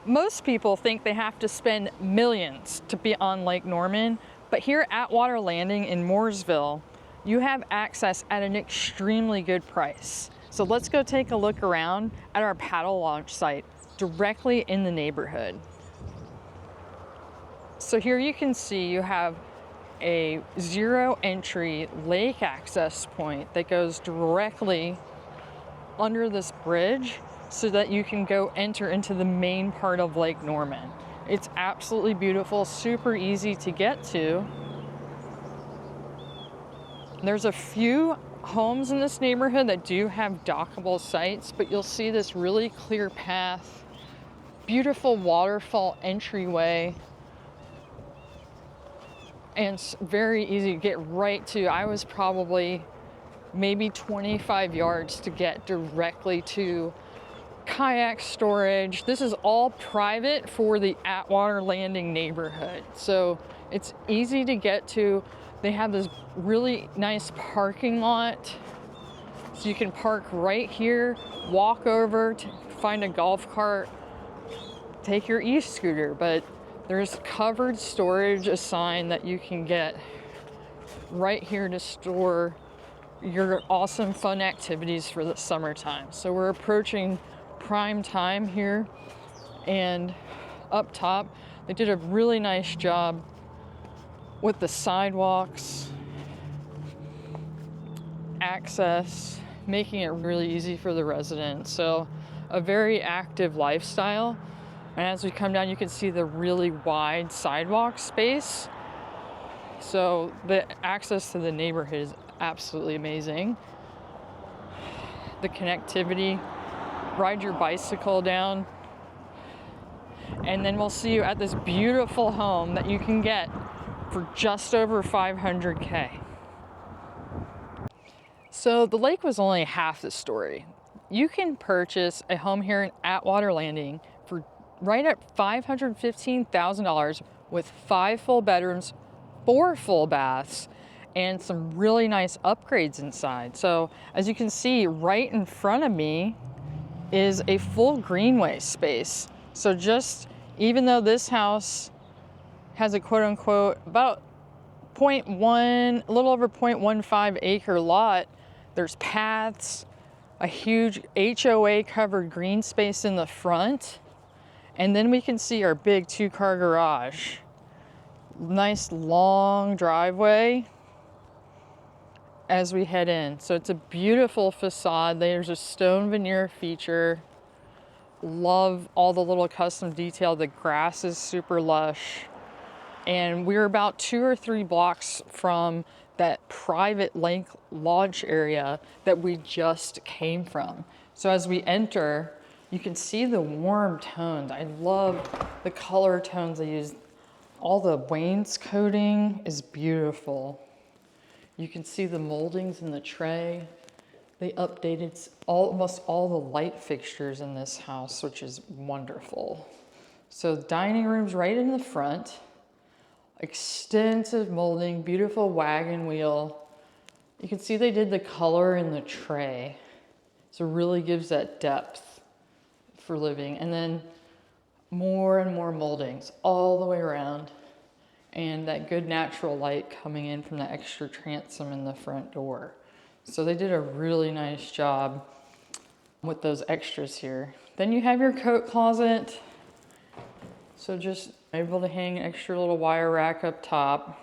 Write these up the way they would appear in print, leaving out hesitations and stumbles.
Most people think they have to spend millions to be on Lake Norman, but here at Atwater Landing in Mooresville, you have access at an extremely good price. So let's go take a look around at our paddle launch site directly in the neighborhood. So here you can see you have a zero entry lake access point that goes directly under this bridge so that you can go enter into the main part of Lake Norman. It's absolutely beautiful, super easy to get to. There's a few homes in this neighborhood that do have dockable sites, but you'll see this really clear path, beautiful waterfall entryway, and it's very easy to get right to. I was probably maybe 25 yards to get directly to kayak storage. This is all private for the Atwater Landing neighborhood, so it's easy to get to. They have this really nice parking lot, so you can park right here, walk over to find a golf cart, take your e-scooter, but there's covered storage assigned that you can get right here to store your awesome fun activities for the summertime. So we're approaching prime time here, and up top they did a really nice job with the sidewalks, access, making it really easy for the residents. So a very active lifestyle. And as we come down, you can see the really wide sidewalk space. So the access to the neighborhood is absolutely amazing. The connectivity, ride your bicycle down, and then we'll see you at this beautiful home that you can get for just over $500K. So the lake was only half the story. You can purchase a home here in Atwater Landing for right at $515,000 with 5 full bedrooms, 4 full baths, and some really nice upgrades inside. So as you can see, right in front of me is a full greenway space. So just, even though this house has a quote unquote about a little over 0.15 acre lot, there's paths, a huge HOA covered green space in the front, and then we can see our big 2-car garage. Nice long driveway as we head in. So it's a beautiful facade. There's a stone veneer feature. Love all the little custom detail. The grass is super lush. And we're about 2 or 3 blocks from that private lake launch area that we just came from. So as we enter, you can see the warm tones. I love the color tones they use. All the wainscoting is beautiful. You can see the moldings in the tray. They updated almost all the light fixtures in this house, which is wonderful. So the dining room's right in the front. Extensive molding, beautiful wagon wheel. You can see they did the color in the tray. So it really gives that depth for living. And then more and more moldings all the way around, and that good natural light coming in from the extra transom in the front door. So they did a really nice job with those extras here. Then you have your coat closet. So just able to hang an extra little wire rack up top.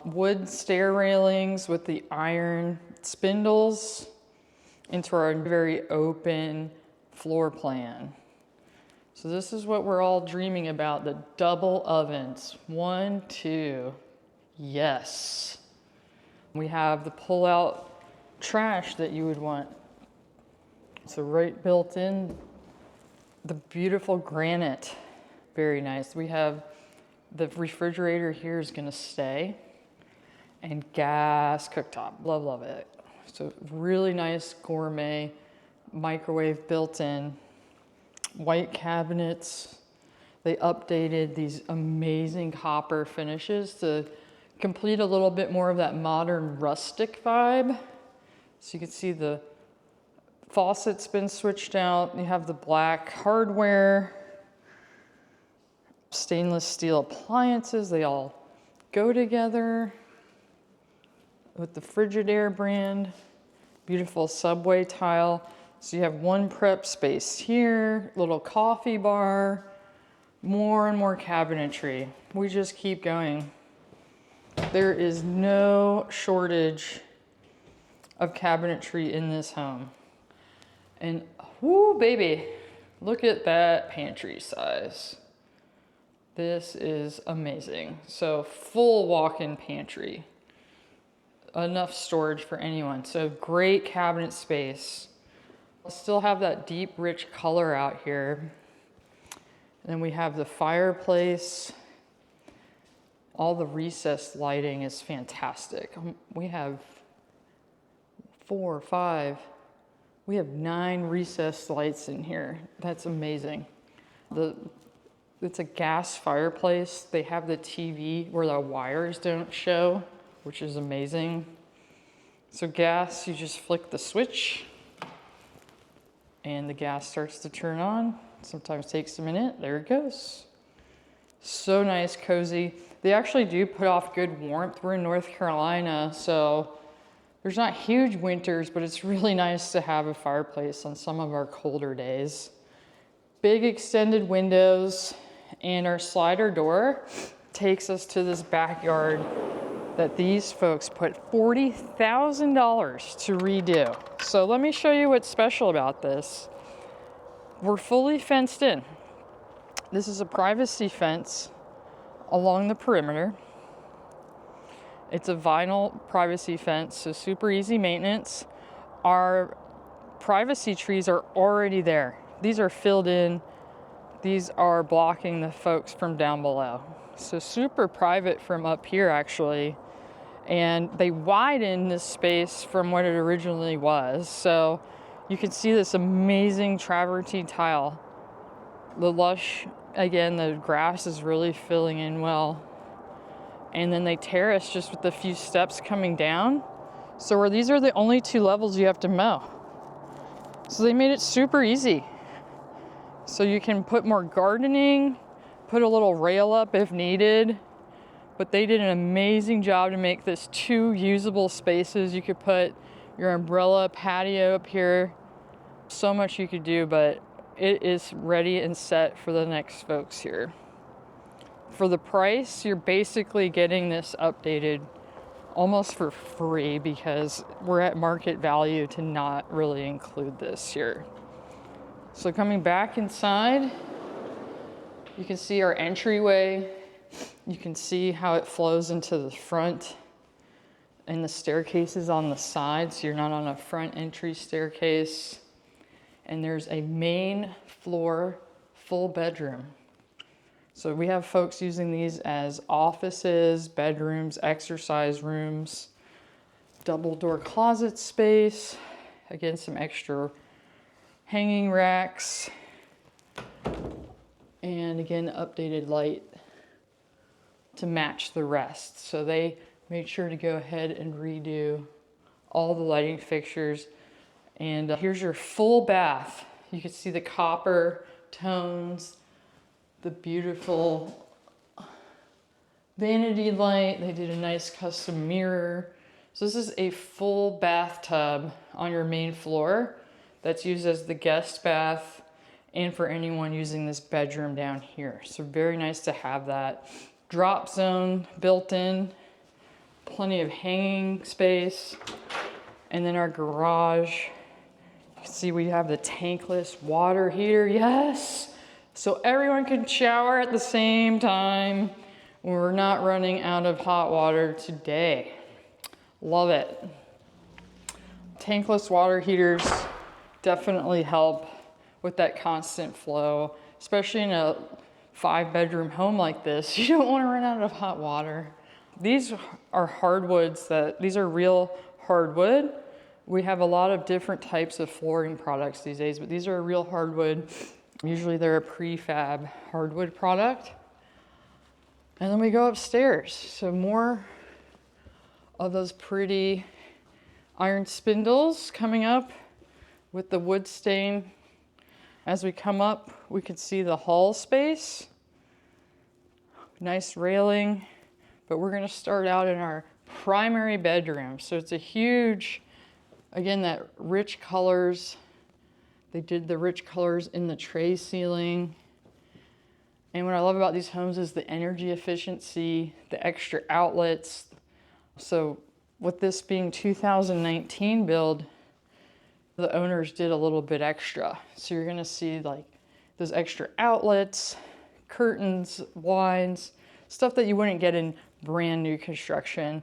Wood stair railings with the iron spindles into our very open floor plan. So this is what we're all dreaming about, the double ovens. 1, 2, yes. We have the pull-out trash that you would want. So right built in, the beautiful granite, very nice. We have the refrigerator here is gonna stay, and gas cooktop, love it. So really nice gourmet microwave built in, white cabinets. They updated these amazing copper finishes to complete a little bit more of that modern rustic vibe. So you can see the Faucet's been switched out. You have the black hardware, stainless steel appliances. They all go together with the Frigidaire brand. Beautiful subway tile. So you have one prep space here, little coffee bar, more and more cabinetry. We just keep going. There is no shortage of cabinetry in this home. And whoo, baby, look at that pantry size. This is amazing. So full walk-in pantry. Enough storage for anyone. So great cabinet space. I'll still have that deep, rich color out here. And then we have the fireplace. All the recessed lighting is fantastic. We have 4, 5, we have 9 recessed lights in here. That's amazing. It's a gas fireplace. They have the TV where the wires don't show, which is amazing. So gas, you just flick the switch and the gas starts to turn on. Sometimes takes a minute. There it goes. So nice, cozy. They actually do put off good warmth. We're in North Carolina, so there's not huge winters, but it's really nice to have a fireplace on some of our colder days. Big extended windows, and our slider door takes us to this backyard that these folks put $40,000 to redo. So let me show you what's special about this. We're fully fenced in. This is a privacy fence along the perimeter. It's a vinyl privacy fence, so super easy maintenance. Our privacy trees are already there. These are filled in. These are blocking the folks from down below. So super private from up here, actually. And they widen this space from what it originally was. So you can see this amazing travertine tile. The lush, again, the grass is really filling in well. And then they terrace just with a few steps coming down. So where these are the only 2 levels you have to mow. So they made it super easy. So you can put more gardening, put a little rail up if needed. But they did an amazing job to make this 2 usable spaces. You could put your umbrella patio up here. So much you could do, but it is ready and set for the next folks here. For the price, you're basically getting this updated almost for free because we're at market value to not really include this here. So coming back inside, you can see our entryway. You can see how it flows into the front and the staircases on the side, so you're not on a front entry staircase. And there's a main floor full bedroom. So we have folks using these as offices, bedrooms, exercise rooms, double door closet space. Again, some extra hanging racks. And again, updated light to match the rest. So they made sure to go ahead and redo all the lighting fixtures. And here's your full bath. You can see the copper tones, the beautiful vanity light. They did a nice custom mirror. So this is a full bathtub on your main floor that's used as the guest bath and for anyone using this bedroom down here. So very nice to have that. Drop zone built in, plenty of hanging space. And then our garage, you can see we have the tankless water heater, yes! So everyone can shower at the same time. We're not running out of hot water today. Love it. Tankless water heaters definitely help with that constant flow, especially in a 5-bedroom home like this. You don't want to run out of hot water. These are hardwoods these are real hardwood. We have a lot of different types of flooring products these days, but these are a real hardwood. Usually they're a prefab hardwood product. And then we go upstairs. So more of those pretty iron spindles coming up. with the wood stain. As we come up, we can see the hall space. Nice railing, but we're gonna start out in our primary bedroom. So it's a huge, again, that rich colors. They did the rich colors in the tray ceiling. And what I love about these homes is the energy efficiency, the extra outlets. So with this being 2019 build, the owners did a little bit extra. So you're gonna see like those extra outlets, curtains, blinds, stuff that you wouldn't get in brand new construction.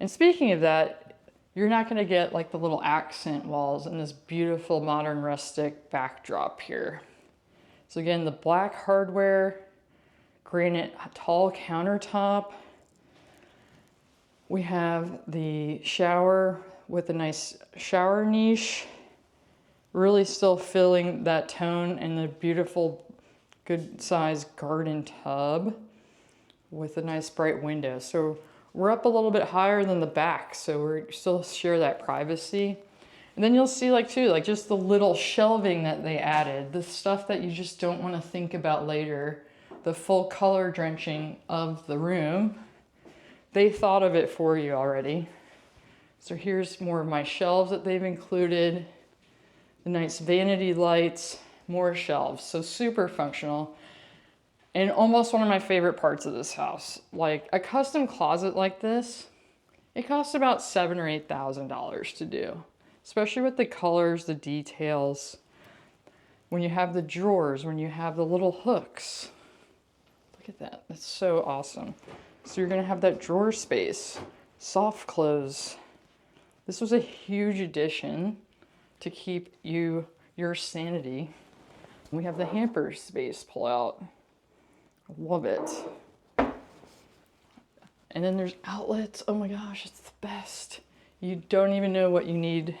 And speaking of that, you're not gonna get like the little accent walls and this beautiful modern rustic backdrop here. So again, the black hardware, granite tall countertop. We have the shower with a nice shower niche, really still filling that tone, and the beautiful good sized garden tub with a nice bright window. So we're up a little bit higher than the back, so we still share that privacy. And then you'll see like too, like just the little shelving that they added, the stuff that you just don't want to think about later, the full color drenching of the room. They thought of it for you already. So here's more of my shelves that they've included, the nice vanity lights, more shelves, so super functional. And almost one of my favorite parts of this house, like a custom closet like this, it costs about $7,000 or $8,000 to do, especially with the colors, the details. When you have the drawers, when you have the little hooks, look at that, that's so awesome. So you're gonna have that drawer space, soft close. This was a huge addition to keep your sanity. We have the hamper space pull out. Love it. And then there's outlets. Oh my gosh, it's the best. You don't even know what you need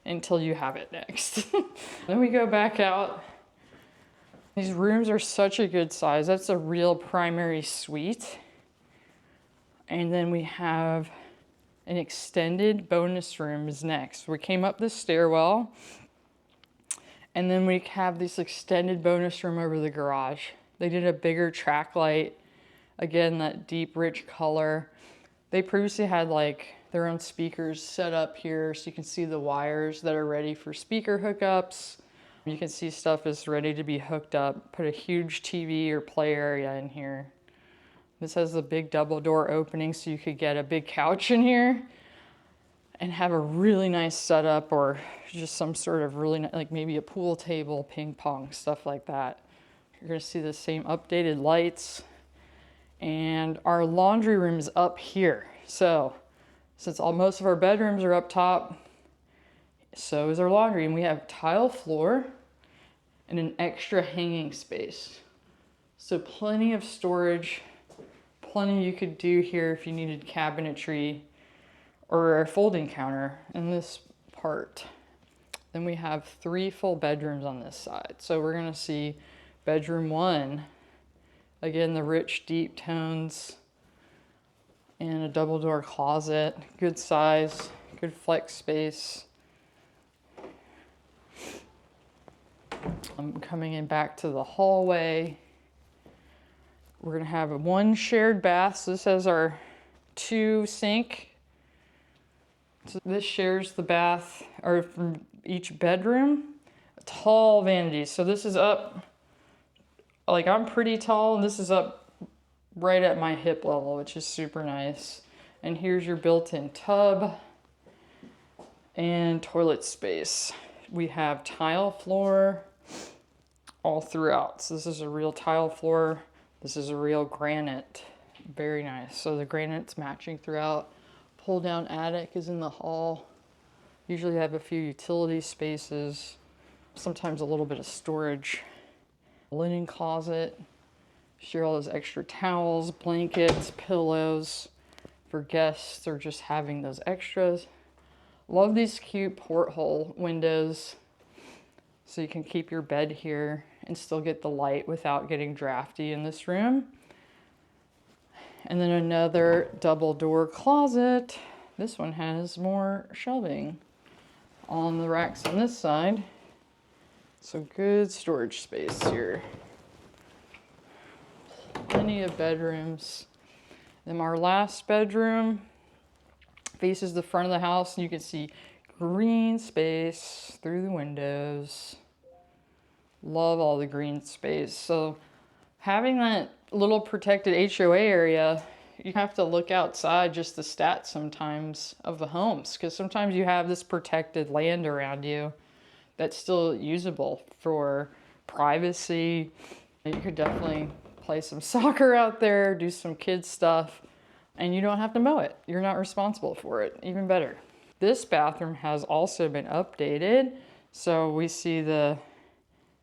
until you have it next. Then we go back out. These rooms are such a good size. That's a real primary suite. And then we have an extended bonus room is next. We came up this stairwell, and then we have this extended bonus room over the garage. They did a bigger track light. Again, that deep, rich color. They previously had like their own speakers set up here, so you can see the wires that are ready for speaker hookups. You can see stuff is ready to be hooked up. Put a huge TV or play area in here. This has a big double door opening, so you could get a big couch in here and have a really nice setup, or just some sort of really like maybe a pool table, ping pong, stuff like that. You're gonna see the same updated lights. And our laundry room is up here. So since most of our bedrooms are up top, so is our laundry. And we have tile floor and an extra hanging space. So plenty of storage, plenty you could do here if you needed cabinetry or a folding counter in this part. Then we have 3 full bedrooms on this side. So we're gonna see bedroom 1. Again, the rich, deep tones, and a double door closet, good size, good flex space. I'm coming in back to the hallway. We're gonna have 1 shared bath. So this has our 2 sink. So this shares the bath, or from each bedroom. A tall vanity. So this is up, like I'm pretty tall, and this is up right at my hip level, which is super nice. And here's your built-in tub and toilet space. We have tile floor all throughout. So this is a real tile floor. This is a real granite. Very nice. So the granite's matching throughout. Pull down attic is in the hall. Usually have a few utility spaces, sometimes a little bit of storage. Linen closet, share all those extra towels, blankets, pillows for guests or just having those extras. Love these cute porthole windows, so you can keep your bed here and still get the light without getting drafty in this room. And then another double door closet. This one has more shelving on the racks on this side. So good storage space here. Plenty of bedrooms. Then our last bedroom faces the front of the house, and you can see green space through the windows. Love all the green space. So having that little protected HOA area, you have to look outside just the stats sometimes of the homes, because sometimes you have this protected land around you that's still usable for privacy. You could definitely play some soccer out there, do some kids stuff, and you don't have to mow it. You're not responsible for it. Even better. This bathroom has also been updated. So we see the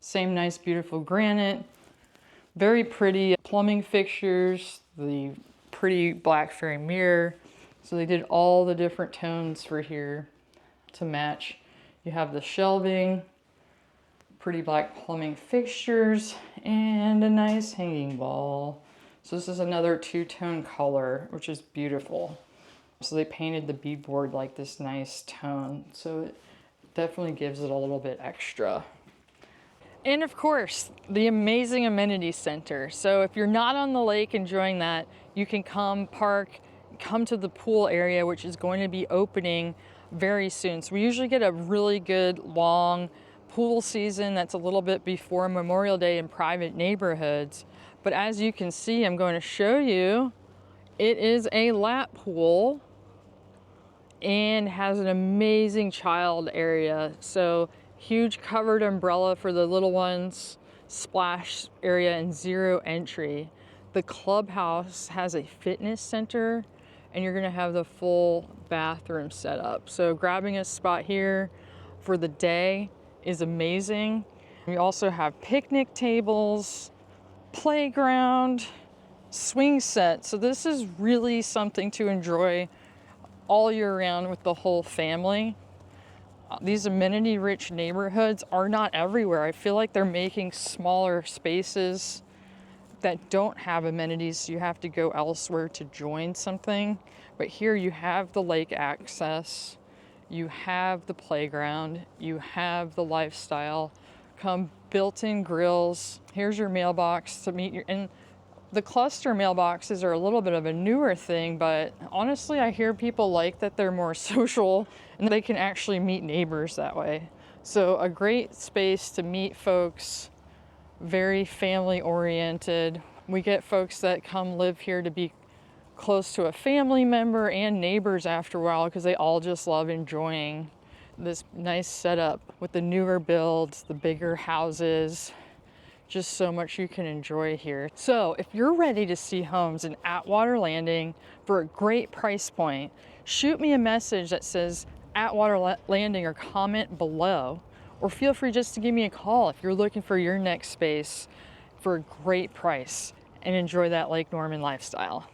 same nice, beautiful granite, very pretty plumbing fixtures, the pretty black frame mirror. So they did all the different tones for here to match. You have the shelving, pretty black plumbing fixtures, and a nice hanging wall. So this is another two-tone color, which is beautiful. So they painted the beadboard like this nice tone. So it definitely gives it a little bit extra. And of course, the amazing amenity center. So if you're not on the lake enjoying that, you can come park, come to the pool area, which is going to be opening very soon. So we usually get a really good long pool season that's a little bit before Memorial Day in private neighborhoods. But as you can see, I'm going to show you, it is a lap pool and has an amazing child area. So huge covered umbrella for the little ones, splash area, and zero entry. The clubhouse has a fitness center, and you're gonna have the full bathroom set up. So grabbing a spot here for the day is amazing. We also have picnic tables, playground, swing set. So this is really something to enjoy all year round with the whole family. These amenity-rich neighborhoods are not everywhere. I feel like they're making smaller spaces that don't have amenities, so you have to go elsewhere to join something. But here you have the lake access, you have the playground, you have the lifestyle, come built-in grills. Here's your mailbox to meet your, and the cluster mailboxes are a little bit of a newer thing, but honestly, I hear people like that they're more social and they can actually meet neighbors that way. So a great space to meet folks, very family oriented. We get folks that come live here to be close to a family member and neighbors after a while, because they all just love enjoying this nice setup with the newer builds, the bigger houses. Just so much you can enjoy here. So if you're ready to see homes in Atwater Landing for a great price point, shoot me a message that says Atwater Landing or comment below, or feel free just to give me a call if you're looking for your next space for a great price and enjoy that Lake Norman lifestyle.